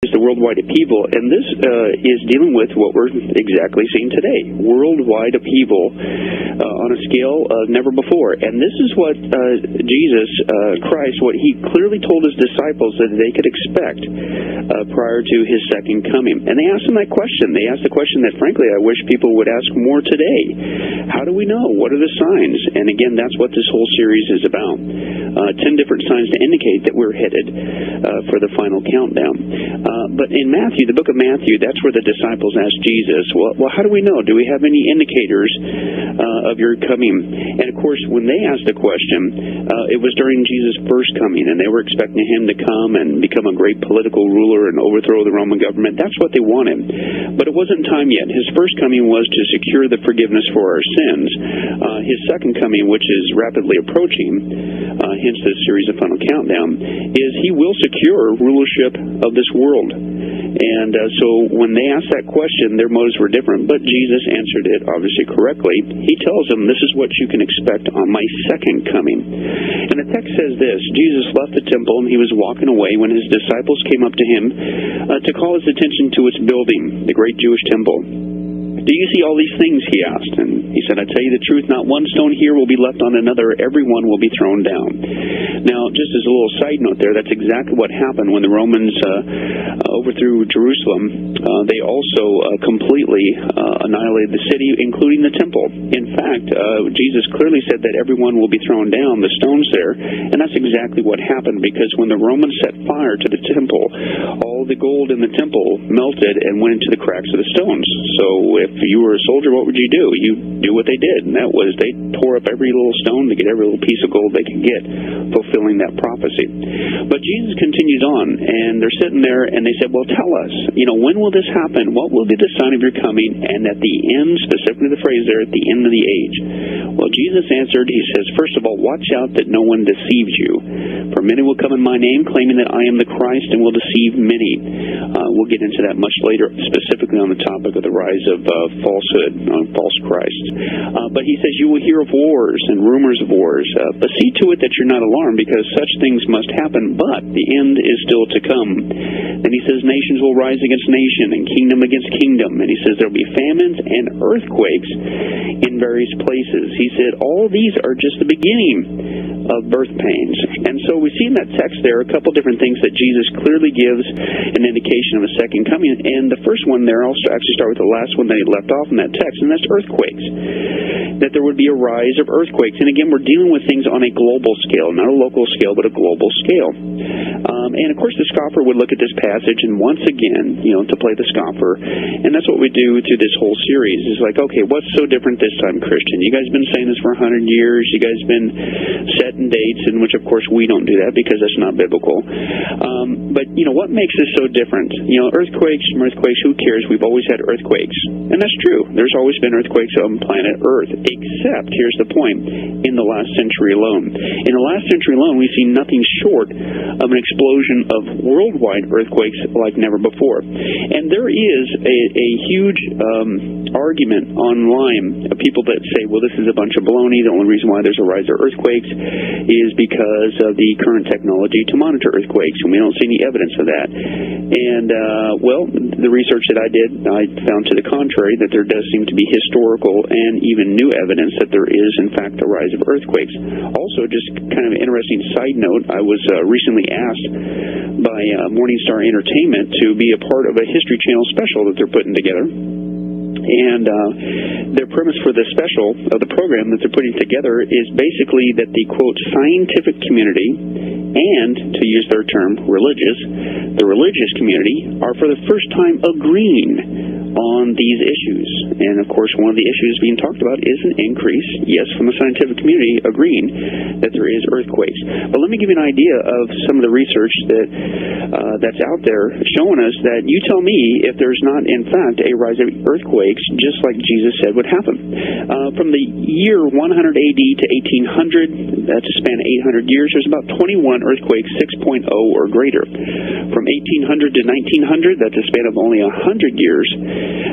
is the worldwide upheaval, and this is dealing with what we're exactly seeing today, worldwide upheaval on a scale never before. And this is what Jesus Christ, what he clearly told his disciples that they could expect prior to his second coming. And they asked him that question. They asked the question that, frankly, I wish people would ask more today. How do we know? What are the signs? And again, that's what this whole series is about. 10 different signs to indicate that we're headed for the final countdown. But in Matthew, the book of Matthew, that's where the disciples asked Jesus, well, how do we know? Do we have any indicators of your coming? And of course, when they asked the question, it was during Jesus' first coming, and they were expecting him to come and become a great political ruler and overthrow the Roman government. That's what they wanted. But it wasn't time yet. His first coming was to secure the forgiveness for our sins. His second coming, which is rapidly approaching, hence this series of Final Countdown, is he will secure rulership of this world. And so when they asked that question, their motives were different, but Jesus answered it obviously correctly. He tells them, this is what you can expect on my second coming. And the text says this: Jesus left the temple and he was walking away when his disciples came up to him to call his attention to its building, the great Jewish temple. Do you see all these things? He asked. And he said, I tell you the truth, not one stone here will be left on another. Everyone will be thrown down. Now, just as a little side note there, that's exactly what happened when the Romans overthrew Jerusalem. They also completely annihilated the city, including the temple. In fact, Jesus clearly said that everyone will be thrown down, the stones there. And that's exactly what happened, because when the Romans set fire to the temple, all the gold in the temple melted and went into the cracks of the stones. So if you were a soldier, what would you do? You do what they did, and that was they tore up every little stone to get every little piece of gold they could get, fulfilling that prophecy. But Jesus continues on, and they're sitting there, and they said, well, tell us, when will this happen? What will be the sign of your coming? And at the end, specifically the phrase there, at the end of the age. Well, Jesus answered, he says, first of all, watch out that no one deceives you. For many will come in my name, claiming that I am the Christ, and will deceive many. We'll get into that much later, specifically on the topic of the rise of falsehood, false Christ. But he says, you will hear of wars and rumors of wars. But see to it that you're not alarmed, because such things must happen, but the end is still to come. And he says, nations will rise against nation and kingdom against kingdom. And he says, there will be famines and earthquakes in various places. He said, all these are just the beginning of birth pains. And so we see in that text there a couple different things that Jesus clearly gives an indication of a second coming. And the first one there, I'll actually start with the last one that he left off in that text, and that's earthquakes. That there would be a rise of earthquakes. And again, we're dealing with things on a global scale, not a local scale, but a global scale. And of course, the scoffer would look at this passage and once again, to play the scoffer. And that's what we do through this whole series. Is like, okay, what's so different this time, Christian? You guys have been saying this for 100 years. You guys have been setting dates, in which, of course, we don't do that because that's not biblical. But, what makes this so different? Earthquakes, who cares? We've always had earthquakes. And that's true. There's always been earthquakes on planet Earth, except, here's the point, in the last century alone. In the last century alone, we've seen nothing short of an explosion of worldwide earthquakes like never before. And there is a huge argument online of people that say, well, this is a bunch of baloney. The only reason why there's a rise of earthquakes is because of the current technology to monitor earthquakes, and we don't see any evidence of that. And, the research that I did, I found to the contrary, that there does seem to be historical and even new evidence that there is, in fact, a rise of earthquakes. Also, just kind of an interesting side note, I was recently asked by Morningstar Entertainment to be a part of a History Channel special that they're putting together. And their premise for the special of the program that they're putting together is basically that the, quote, scientific community and, to use their term, the religious community are for the first time agreeing on these issues. And, of course, one of the issues being talked about is an increase, yes, from the scientific community agreeing that there is earthquakes. But let me give you an idea of some of the research that's out there showing us that you tell me if there's not, in fact, a rise of earthquakes, just like Jesus said would happen. From the year 100 AD to 1800, that's a span of 800 years, there's about 21 earthquakes 6.0 or greater. From 1800 to 1900, that's a span of only 100 years,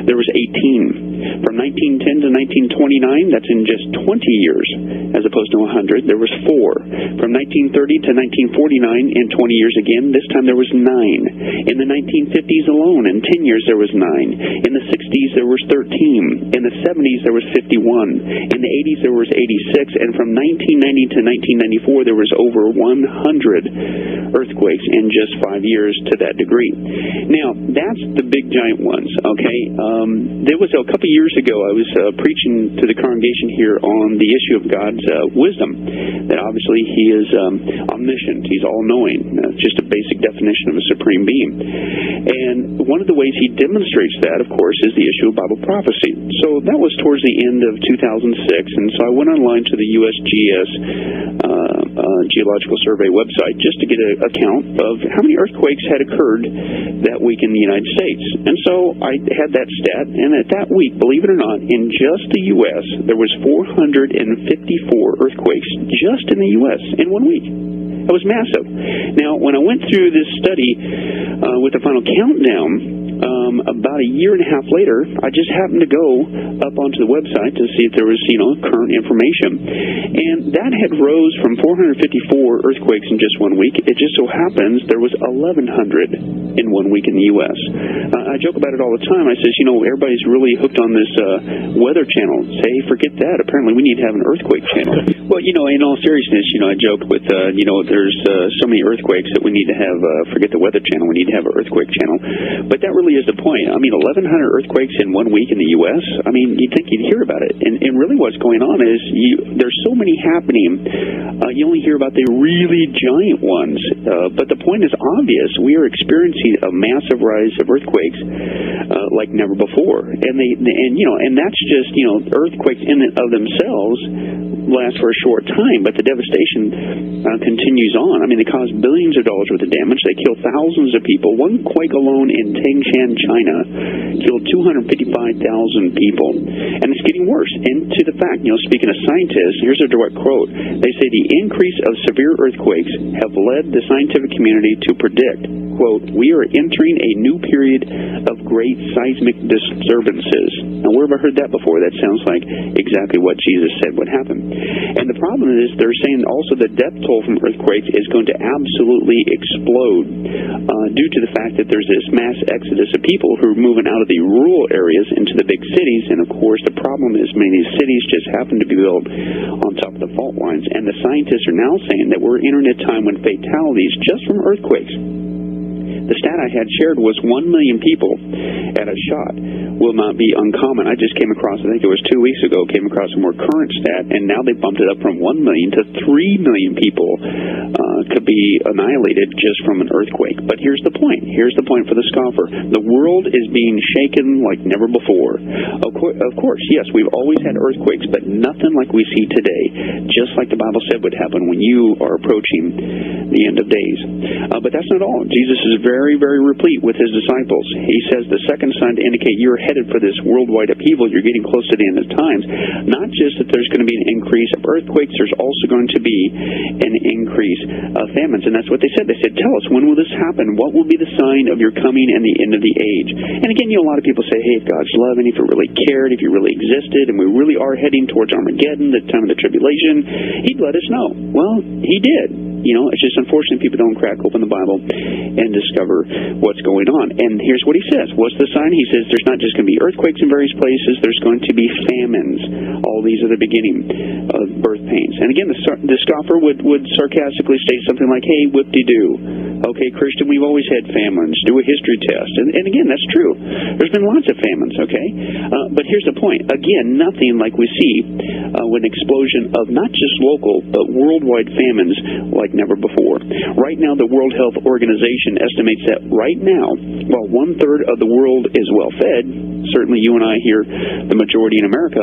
there was 18. From 1910 to 1929, that's in just 20 years, as opposed to 100, there was 4. From 1930 to 1949, in 20 years again, this time there was 9. In the 1950s alone, in 10 years, there was 9. In the 60s, there was 13. In the 70s, there was 51. In the 80s, there was 86. And from 1990 to 1994, there was over 100 earthquakes in just 5 years to that degree. Now, that's the big giant ones, okay? There was a couple years ago, I was preaching to the congregation here on the issue of God's wisdom, that obviously He is omniscient. He's all-knowing. That's just a basic definition of a supreme being. And one of the ways He demonstrates that, of course, is the issue of Bible prophecy. So that was towards the end of 2006, and so I went online to the USGS Geological Survey website just to get an account of how many earthquakes had occurred that week in the United States. And so I had that stat, and at that week, believe it or not, in just the U.S., there was 454 earthquakes just in the U.S. in 1 week. It was massive. Now, when I went through this study with the final countdown, about a year and a half later, I just happened to go up onto the website to see if there was, current information. And that had rose from 454 earthquakes in just 1 week. It just so happens there was 1,100 in 1 week in the U.S. I joke about it all the time. I says, everybody's really hooked on this weather channel. Say, forget that. Apparently we need to have an earthquake channel. Well, in all seriousness, I joked with, there's so many earthquakes that we need to have, forget the weather channel, we need to have an earthquake channel. But that really is the point. 1,100 earthquakes in 1 week in the U.S., you'd think you'd hear about it. And really what's going on is there's so many happening, you only hear about the really giant ones. But the point is obvious. We are experiencing a massive rise of earthquakes like never before. And that's just, earthquakes in and of themselves last for a short time, but the devastation continues on. They cause billions of dollars worth of damage. They kill thousands of people. One quake alone in Tangshan, China, killed 255,000 people. And it's getting worse. And to the fact, speaking of scientists, here's a direct quote. They say the increase of severe earthquakes have led the scientific community to predict, quote, we are entering a new period of great seismic disturbances. Now, where have I heard that before? That sounds like exactly what Jesus said would happen. And the problem is they're saying also the death toll from earthquakes is going to absolutely explode due to the fact that there's this mass exodus of people who are moving out of the rural areas into the big cities. And, of course, the problem is many of these cities just happen to be built on top of the fault lines. And the scientists are now saying that we're entering a time when fatalities just from earthquakes, the stat I had shared was 1 million people at a shot will not be uncommon. I just came across, I think it was 2 weeks ago, came across a more current stat, and now they bumped it up from 1 million to 3 million people could be annihilated just from an earthquake. But here's the point. Here's the point for the scoffer. The world is being shaken like never before. Of course, yes, we've always had earthquakes, but nothing like we see today, just like the Bible said would happen when you are approaching the end of days. But that's not all. Jesus is very, very replete with His disciples. He says the second sign to indicate you're headed for this worldwide upheaval, you're getting close to the end of times. Not just that there's going to be an increase of earthquakes, there's also going to be an increase of famines. And that's what they said. They said, tell us, when will this happen? What will be the sign of your coming and the end of the age? And again, a lot of people say, hey, if God's loving, if He really cared, if He really existed, and we really are heading towards Armageddon, the time of the tribulation, He'd let us know. Well, He did. It's just unfortunate people don't crack open the Bible and discover what's going on. And here's what He says. What's the sign? He says there's not just going to be earthquakes in various places, there's going to be famines. All these are the beginning of birth pains. And again, the scoffer would sarcastically state something like, hey, whoop-de-doo. Okay, Christian, we've always had famines. Do a history test. And again, that's true. There's been lots of famines, okay? But here's the point. Again, nothing like we see with an explosion of not just local, but worldwide famines like never before. Right now, the World Health Organization estimates that right now, while 1/3 of the world is well-fed, certainly you and I here, the majority in America,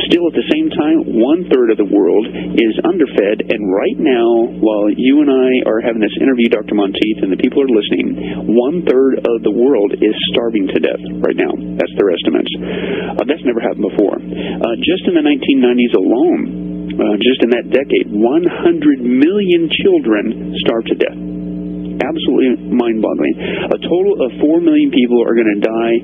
still at the same time, 1/3 of the world is underfed. And right now, while you and I are having this interview, Dr. Monteith, and the people are listening, 1/3 of the world is starving to death right now. That's their estimates. That's never happened before. Just in the 1990s alone, just in that decade, 100 million children starved to death. absolutely mind-boggling. A total of 4 million people are going to die,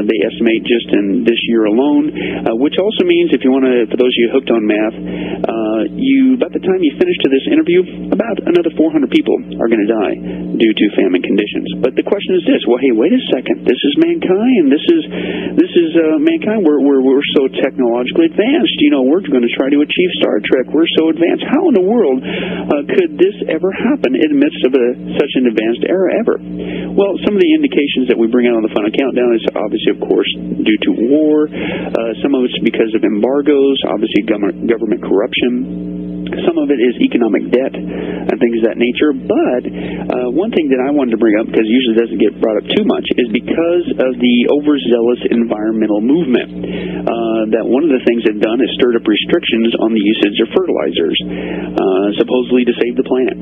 they estimate, just in this year alone, which also means, if you want to, for those of you hooked on math, about the time you finish to this interview, about another 400 people are going to die due to famine conditions. But the question is this: well, hey, wait a second. This is mankind. This is mankind. We're so technologically advanced. We're going to try to achieve Star Trek. We're so advanced. How in the world could this ever happen in the midst of such an advanced era ever? Well, some of the indications that we bring out on the Final Countdown is obviously, of course, due to war. Some of it's because of embargoes, obviously government corruption. Some of it is economic debt and things of that nature. But one thing that I wanted to bring up, because it usually doesn't get brought up too much, is because of the overzealous environmental movement. That one of the things they've done is stirred up restrictions on the usage of fertilizers, supposedly to save the planet.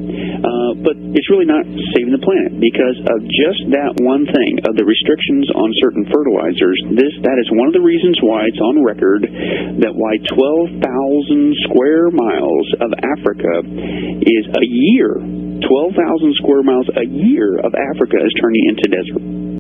But it's really not saving the planet, because of just that one thing, of the restrictions on certain fertilizers. That is one of the reasons why it's on record that why 12,000 square miles of Africa is a year, 12,000 square miles a year of Africa is turning into desert.